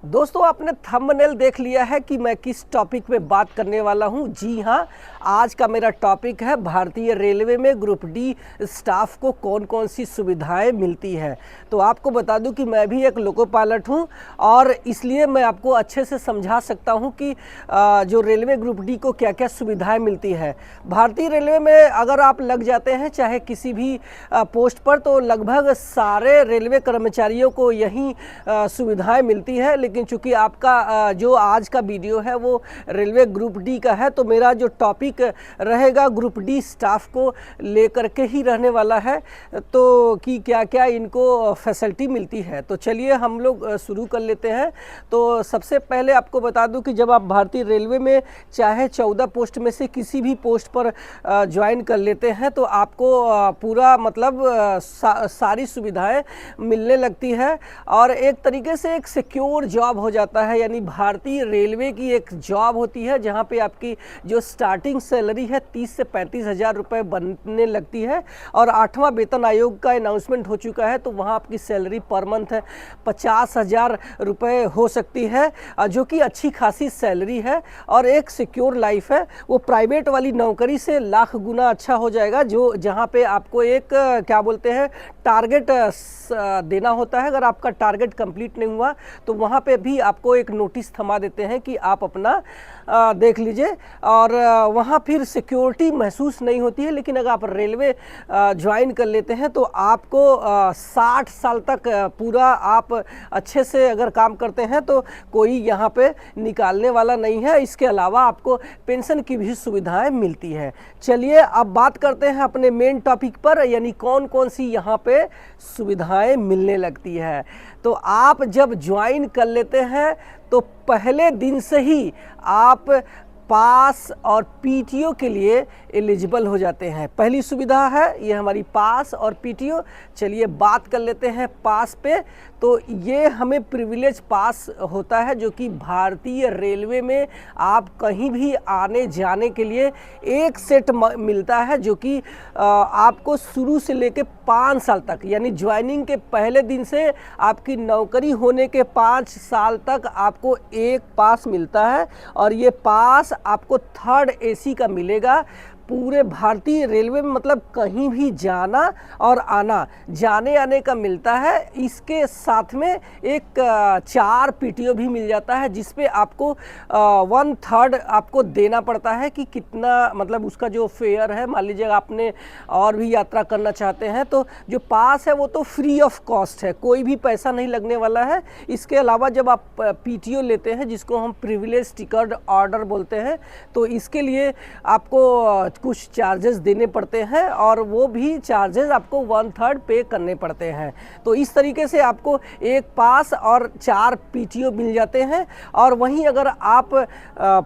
दोस्तों, आपने थंबनेल देख लिया है कि मैं किस टॉपिक पे बात करने वाला हूं। जी हां, आज का मेरा टॉपिक है भारतीय रेलवे में ग्रुप डी स्टाफ को कौन कौन सी सुविधाएं मिलती है। तो आपको बता दूं कि मैं भी एक लोको पायलट हूं और इसलिए मैं आपको अच्छे से समझा सकता हूं कि जो रेलवे ग्रुप डी को क्या क्या सुविधाएं मिलती है। भारतीय रेलवे में अगर आप लग जाते हैं चाहे किसी भी पोस्ट पर, तो लगभग सारे रेलवे कर्मचारियों को यही सुविधाएं मिलती है। लेकिन चूंकि आपका जो आज का वीडियो है वो रेलवे ग्रुप डी का है, तो मेरा जो टॉपिक रहेगा ग्रुप डी स्टाफ को लेकर के ही रहने वाला है, तो कि क्या क्या इनको फैसिलिटी मिलती है। तो चलिए हम लोग शुरू कर लेते हैं। तो सबसे पहले आपको बता दूं कि जब आप भारतीय रेलवे में चाहे 14 पोस्ट में से किसी भी पोस्ट पर ज्वाइन कर लेते हैं तो आपको पूरा मतलब सारी सुविधाएं मिलने लगती है और एक तरीके से एक सिक्योर जॉब हो जाता है। यानी भारतीय रेलवे की एक जॉब होती है जहां पे आपकी जो स्टार्टिंग सैलरी है 30 से 35 हज़ार रुपये बनने लगती है और 8वां वेतन आयोग का अनाउंसमेंट हो चुका है, तो वहां आपकी सैलरी पर मंथ 50,000 रुपये हो सकती है, जो कि अच्छी खासी सैलरी है और एक सिक्योर लाइफ है। वो प्राइवेट वाली नौकरी से लाख गुना अच्छा हो जाएगा, जो जहाँ पे आपको एक क्या बोलते हैं टारगेट देना होता है। अगर आपका टारगेट कंप्लीट नहीं हुआ तो वहाँ पे भी आपको एक नोटिस थमा देते हैं कि आप अपना देख लीजिए और वहाँ फिर सिक्योरिटी महसूस नहीं होती है। लेकिन अगर आप रेलवे ज्वाइन कर लेते हैं तो आपको 60 साल तक पूरा आप अच्छे से अगर काम करते हैं तो कोई यहाँ पे निकालने वाला नहीं है। इसके अलावा आपको पेंशन की भी सुविधाएं मिलती है। चलिए अब बात करते हैं अपने मेन टॉपिक पर, यानी कौन कौन सी यहाँ पे सुविधाएं मिलने लगती है। तो आप जब ज्वाइन कर लेते हैं तो पहले दिन से ही आप पास और पीटीओ के लिए एलिजिबल हो जाते हैं। पहली सुविधा है ये हमारी पास और पीटीओ। चलिए बात कर लेते हैं पास पे। तो ये हमें प्रिविलेज पास होता है जो कि भारतीय रेलवे में आप कहीं भी आने जाने के लिए एक सेट मिलता है, जो कि आपको शुरू से लेके 5 साल तक, यानी ज्वाइनिंग के पहले दिन से आपकी नौकरी होने के 5 साल तक आपको एक पास मिलता है और ये पास आपको 3rd AC का मिलेगा। पूरे भारतीय रेलवे में मतलब कहीं भी जाना और आना, जाने आने का मिलता है। इसके साथ में एक 4 पीटीओ भी मिल जाता है, जिसपे आपको 1/3 आपको देना पड़ता है कि कितना मतलब उसका जो फेयर है। मान लीजिए आपने और भी यात्रा करना चाहते हैं तो जो पास है वो तो फ्री ऑफ कॉस्ट है, कोई भी पैसा नहीं लगने वाला है। इसके अलावा जब आप पीटीओ लेते हैं जिसको हम प्रिविलेज टिकट ऑर्डर बोलते हैं, तो इसके लिए आपको कुछ चार्जेस देने पड़ते हैं और वो भी चार्जेस आपको 1/3 पे करने पड़ते हैं। तो इस तरीके से आपको एक पास और 4 पीटीओ मिल जाते हैं। और वहीं अगर आप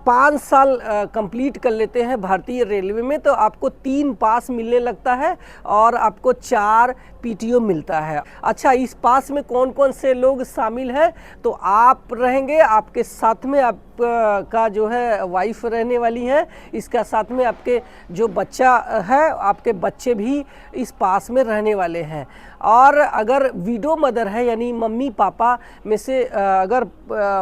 5 साल कंप्लीट कर लेते हैं भारतीय रेलवे में तो आपको 3 पास मिलने लगता है और आपको 4 पीटीओ मिलता है। अच्छा, इस पास में कौन कौन से लोग शामिल हैं? तो आप रहेंगे, आपके साथ में आप का जो है वाइफ रहने वाली है, इसका साथ में आपके जो बच्चा है, आपके बच्चे भी इस पास में रहने वाले हैं। और अगर विडो मदर है यानी मम्मी पापा में से अगर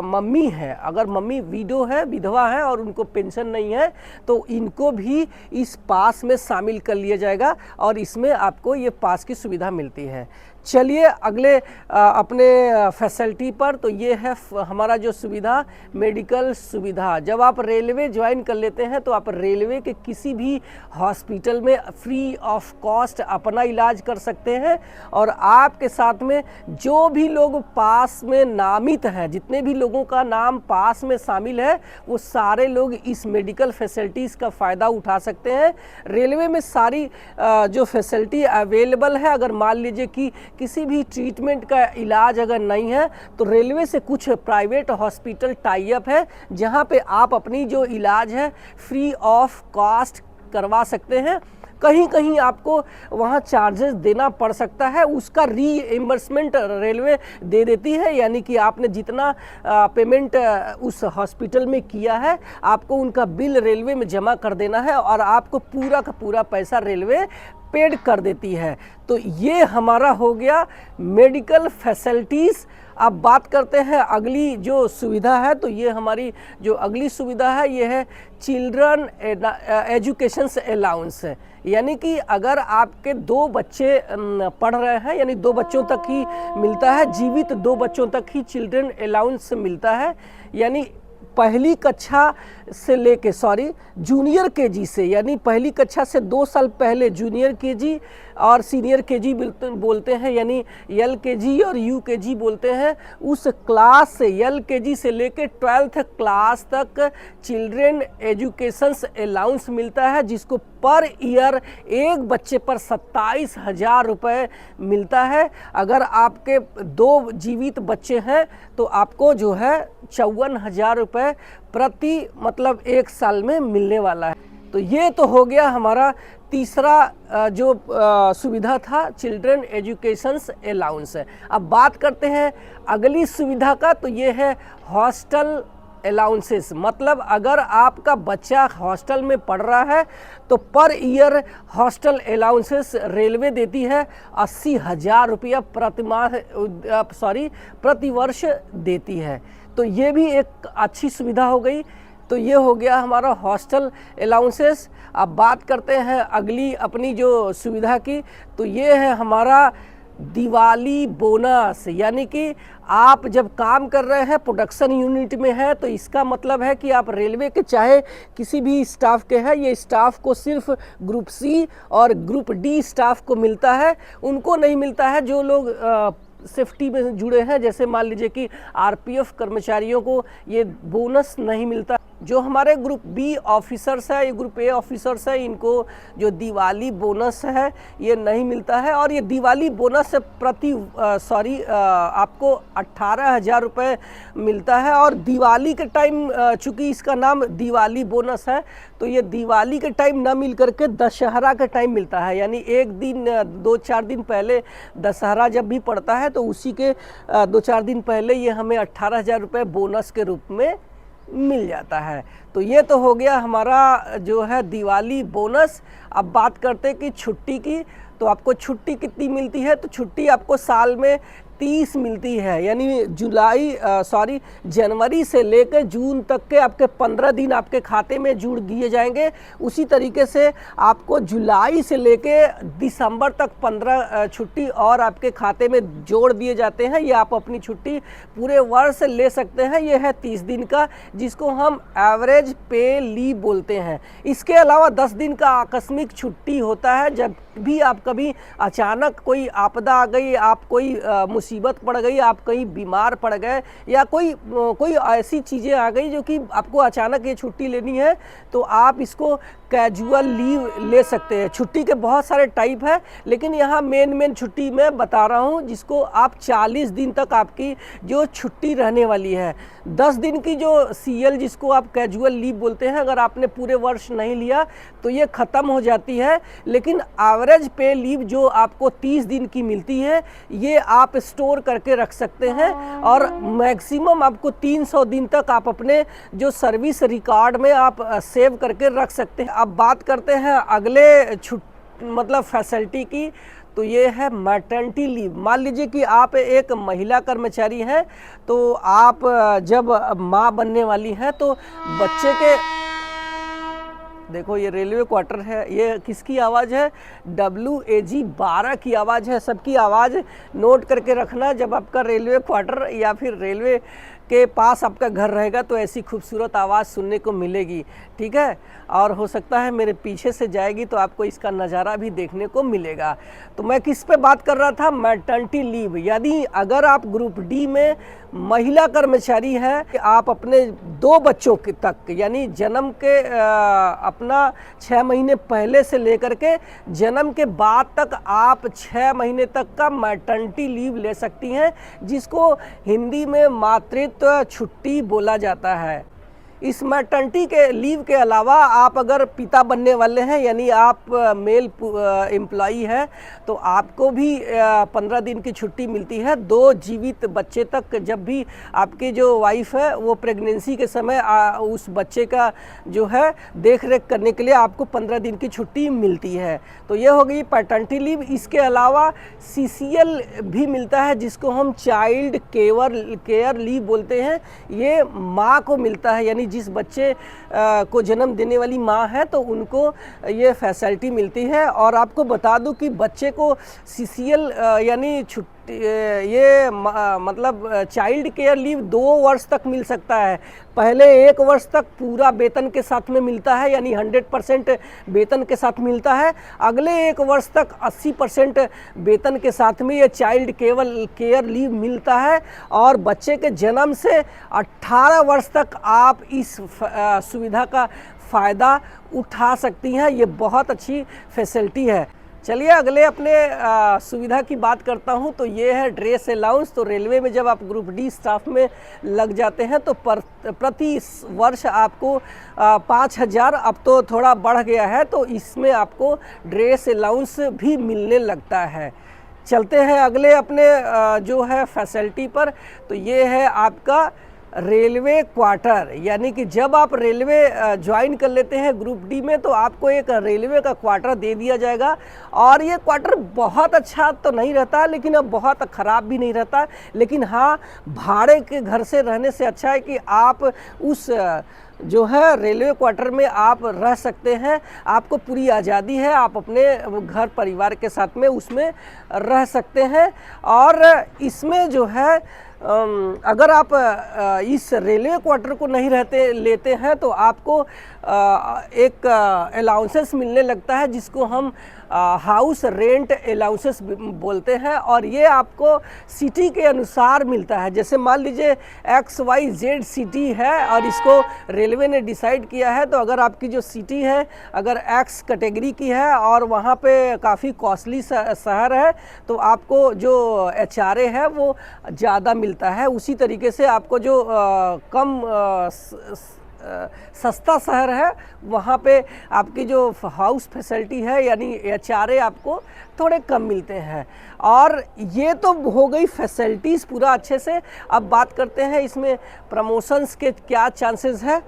मम्मी है, अगर मम्मी विडो है, विधवा है और उनको पेंशन नहीं है, तो इनको भी इस पास में शामिल कर लिया जाएगा और इसमें आपको ये पास की सुविधा मिलती है। चलिए अगले अपने फैसिलिटी पर। तो ये है हमारा जो सुविधा, मेडिकल सुविधा। जब आप रेलवे ज्वाइन कर लेते हैं तो आप रेलवे के किसी भी हॉस्पिटल में फ्री ऑफ कॉस्ट अपना इलाज कर सकते हैं और आपके साथ में जो भी लोग पास में नामित हैं, जितने भी लोगों का नाम पास में शामिल है, वो सारे लोग इस मेडिकल फैसिलिटीज़ का फ़ायदा उठा सकते हैं। रेलवे में सारी जो फैसिलिटी अवेलेबल है। अगर मान लीजिए कि किसी भी ट्रीटमेंट का इलाज अगर नहीं है तो रेलवे से कुछ प्राइवेट हॉस्पिटल टाई अप है, जहां पे आप अपनी जो इलाज है फ्री ऑफ कॉस्ट करवा सकते हैं। कहीं कहीं आपको वहाँ चार्जेस देना पड़ सकता है, उसका रीइंबर्समेंट रेलवे दे देती है। यानी कि आपने जितना पेमेंट उस हॉस्पिटल में किया है, आपको उनका बिल रेलवे में जमा कर देना है और आपको पूरा का पूरा पैसा रेलवे पेड कर देती है। तो ये हमारा हो गया मेडिकल फैसिलिटीज़। अब बात करते हैं अगली जो सुविधा है, तो ये हमारी जो अगली सुविधा है ये है चिल्ड्रन एजुकेशन अलाउंस। यानी कि अगर आपके 2 बच्चे पढ़ रहे हैं, यानी 2 बच्चों तक ही मिलता है, जीवित 2 बच्चों तक ही चिल्ड्रन अलाउंस मिलता है। यानी पहली कक्षा से लेके जूनियर केजी से, यानी पहली कक्षा से 2 साल पहले जूनियर केजी और सीनियर केजी बोलते हैं, यानी एलकेजी और यूकेजी बोलते हैं। उस क्लास से एलकेजी से लेके 12th क्लास तक चिल्ड्रन एजुकेशन अलाउंस मिलता है, जिसको पर ईयर एक बच्चे पर 27,000 रुपये मिलता है। अगर आपके 2 जीवित बच्चे हैं तो आपको जो है 54,000 रुपये प्रति मतलब 1 साल में मिलने वाला है। तो ये तो हो गया हमारा तीसरा जो सुविधा था, चिल्ड्रन एजुकेशन अलाउंस है। अब बात करते हैं अगली सुविधा का, तो ये है हॉस्टल अलाउंसेस। मतलब अगर आपका बच्चा हॉस्टल में पढ़ रहा है तो per year hostel allowances railway देती है 80,000 रुपया प्रति वर्ष देती है। तो ये भी एक अच्छी सुविधा हो गई। तो ये हो गया हमारा हॉस्टल अलाउंसेस। अब बात करते हैं अगली अपनी जो सुविधा की, तो ये है हमारा दिवाली बोनस। यानी कि आप जब काम कर रहे हैं, प्रोडक्शन यूनिट में है, तो इसका मतलब है कि आप रेलवे के चाहे किसी भी स्टाफ के हैं, ये स्टाफ को सिर्फ ग्रुप सी और ग्रुप डी स्टाफ को मिलता है। उनको नहीं मिलता है जो लोग सेफ्टी में जुड़े हैं, जैसे मान लीजिए कि आरपीएफ कर्मचारियों को ये बोनस नहीं मिलता। जो हमारे ग्रुप बी ऑफिसर्स है, ये ग्रुप ए ऑफिसर्स है, इनको जो दिवाली बोनस है ये नहीं मिलता है। और ये दिवाली बोनस प्रति आपको 18,000 रुपये मिलता है। और दिवाली के टाइम चूँकि इसका नाम दिवाली बोनस है, तो ये दिवाली के टाइम ना मिल करके दशहरा के टाइम मिलता है। यानी एक दिन 2-4 दिन पहले दशहरा जब भी पड़ता है तो उसी के 2-4 दिन पहले ये हमें 18,000 रुपये बोनस के रूप में मिल जाता है। तो ये तो हो गया हमारा जो है दिवाली बोनस। अब बात करते हैं कि छुट्टी की, तो आपको छुट्टी कितनी मिलती है, तो छुट्टी आपको साल में 30 मिलती है। यानी जनवरी से लेकर जून तक के आपके 15 दिन आपके खाते में जुड़ दिए जाएंगे। उसी तरीके से आपको जुलाई से लेकर दिसंबर तक 15 छुट्टी और आपके खाते में जोड़ दिए जाते हैं। ये आप अपनी छुट्टी पूरे वर्ष ले सकते हैं। ये है 30 दिन का, जिसको हम एवरेज पे लीव बोलते हैं। इसके अलावा 10 दिन का आकस्मिक छुट्टी होता है, जब भी आप कभी अचानक कोई आपदा आ गई, आप कोई मुसीबत पड़ गई, आप कहीं बीमार पड़ गए, या कोई ऐसी चीज़ें आ गई जो कि आपको अचानक ये छुट्टी लेनी है, तो आप इसको कैजुअल लीव ले सकते हैं। छुट्टी के बहुत सारे टाइप है, लेकिन यहाँ मेन छुट्टी मैं बता रहा हूँ, जिसको आप 40 दिन तक आपकी जो छुट्टी रहने वाली है। 10 दिन की जो CL जिसको आप कैजुअल लीव बोलते हैं, अगर आपने पूरे वर्ष नहीं लिया तो ये ख़त्म हो जाती है। लेकिन एवरेज पे लीव जो आपको 30 दिन की मिलती है, ये आप स्टोर करके रख सकते हैं, और मैक्सिमम आपको 300 दिन तक आप अपने जो सर्विस रिकॉर्ड में आप सेव करके रख सकते हैं। अब बात करते हैं अगले मतलब फैसिलिटी की, तो ये है मैटरनिटी लीव। मान लीजिए कि आप एक महिला कर्मचारी हैं, तो आप जब माँ बनने वाली हैं, तो बच्चे के देखो ये रेलवे क्वार्टर है, ये किसकी आवाज़ है, WAG 12 की आवाज़ है। सबकी आवाज़ नोट करके रखना। जब आपका रेलवे क्वार्टर या फिर रेलवे के पास आपका घर रहेगा तो ऐसी खूबसूरत आवाज़ सुनने को मिलेगी, ठीक है। और हो सकता है मेरे पीछे से जाएगी तो आपको इसका नज़ारा भी देखने को मिलेगा। तो मैं किस पे बात कर रहा था, मैटरनिटी लीव। यानी अगर आप ग्रुप डी में महिला कर्मचारी हैं, आप अपने 2 बच्चों के तक, यानी जन्म के अपना 6 महीने पहले से लेकर के जन्म के बाद तक आप 6 महीने तक का मैटरनिटी लीव ले सकती हैं, जिसको हिंदी में मातृत्व छुट्टी बोला जाता है। इस मैटरनिटी के लीव के अलावा आप अगर पिता बनने वाले हैं, यानी आप मेल एम्प्लॉई हैं, तो आपको भी 15 दिन की छुट्टी मिलती है 2 जीवित बच्चे तक। जब भी आपकी जो वाइफ है वो प्रेगनेंसी के समय उस बच्चे का जो है देख रेख करने के लिए आपको 15 दिन की छुट्टी मिलती है। तो ये हो गई पैटर्निटी लीव। इसके अलावा CCL भी मिलता है, जिसको हम चाइल्ड केयर लीव बोलते हैं। ये माँ को मिलता है, यानी जिस बच्चे को जन्म देने वाली माँ है तो उनको ये फैसिलिटी मिलती है। और आपको बता दूं कि बच्चे को CCL यानी छुट्टी ये मतलब चाइल्ड केयर लीव 2 वर्ष तक मिल सकता है। पहले 1 वर्ष तक पूरा वेतन के साथ में मिलता है, यानी 100% वेतन के साथ मिलता है। अगले 1 वर्ष तक 80% वेतन के साथ में ये चाइल्ड केयर लीव मिलता है। और बच्चे के जन्म से 18 वर्ष तक आप इस सुविधा का फ़ायदा उठा सकती हैं। ये बहुत अच्छी फैसिलिटी है। चलिए अगले अपने सुविधा की बात करता हूं, तो ये है ड्रेस अलाउंस। तो रेलवे में जब आप ग्रुप डी स्टाफ में लग जाते हैं तो प्रति वर्ष आपको 5,000, अब तो थोड़ा बढ़ गया है, तो इसमें आपको ड्रेस अलाउंस भी मिलने लगता है। चलते हैं अगले अपने जो है फैसिलिटी पर। तो ये है आपका रेलवे क्वार्टर, यानी कि जब आप रेलवे ज्वाइन कर लेते हैं ग्रुप डी में तो आपको एक रेलवे का क्वार्टर दे दिया जाएगा। और ये क्वार्टर बहुत अच्छा तो नहीं रहता, लेकिन अब बहुत ख़राब भी नहीं रहता। लेकिन हाँ, भाड़े के घर से रहने से अच्छा है कि आप उस जो है रेलवे क्वार्टर में आप रह सकते हैं। आपको पूरी आज़ादी है, आप अपने घर परिवार के साथ में उसमें रह सकते हैं। और इसमें जो है अगर आप इस रेलवे क्वार्टर को नहीं लेते हैं तो आपको एक अलाउंसेस मिलने लगता है, जिसको हम हाउस रेंट अलाउंसेस बोलते हैं। और ये आपको सिटी के अनुसार मिलता है। जैसे मान लीजिए XYZ सिटी है और इसको रेलवे ने डिसाइड किया है, तो अगर आपकी जो सिटी है अगर X कैटेगरी की है और वहाँ पे काफ़ी कॉस्टली शहर है, तो आपको जो HRA है वो ज़्यादा मिलता है। उसी तरीके से आपको जो कम सस्ता शहर है वहाँ पे आपकी जो हाउस फैसिलिटी है यानी HRA आपको थोड़े कम मिलते हैं। और ये तो हो गई फैसिलिटीज़ पूरा अच्छे से। अब बात करते हैं इसमें प्रमोशंस के क्या चांसेस है।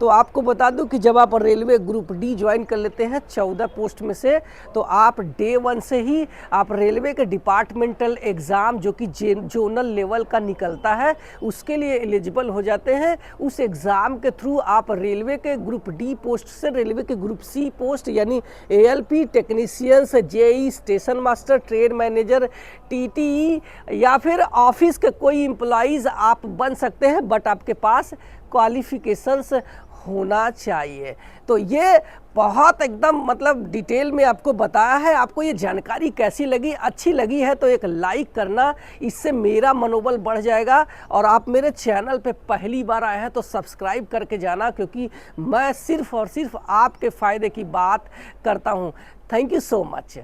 तो आपको बता दूं कि जब आप रेलवे ग्रुप डी ज्वाइन कर लेते हैं 14 पोस्ट में से, तो आप डे 1 से ही आप रेलवे के डिपार्टमेंटल एग्ज़ाम जो कि जोनल लेवल का निकलता है उसके लिए एलिजिबल हो जाते हैं। उस एग्ज़ाम के थ्रू आप रेलवे के ग्रुप डी पोस्ट से रेलवे के ग्रुप सी पोस्ट यानी ALP technicians, JE station master, train manager, TTE या फिर ऑफिस के कोई एम्प्लॉइज़ आप बन सकते हैं, बट आपके पास क्वालिफिकेशंस होना चाहिए। तो ये बहुत एकदम मतलब डिटेल में आपको बताया है। आपको ये जानकारी कैसी लगी? अच्छी लगी है तो एक लाइक करना, इससे मेरा मनोबल बढ़ जाएगा। और आप मेरे चैनल पे पहली बार आए हैं तो सब्सक्राइब करके जाना, क्योंकि मैं सिर्फ और सिर्फ आपके फ़ायदे की बात करता हूँ। Thank you so much.